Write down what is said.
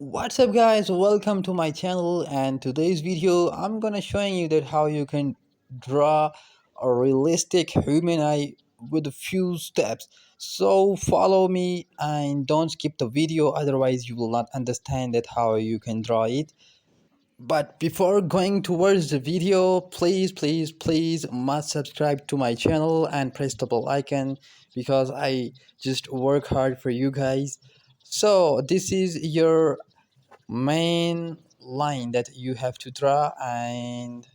What's up guys, welcome to my channel, and today's video I'm gonna showing you that how you can draw a realistic human eye with a few steps. So follow me and don't skip the video, otherwise you will not understand that how you can draw it. But before going towards the video, please must subscribe to my channel and press the bell icon because I just work hard for you guys. So this is your main line that you have to draw, and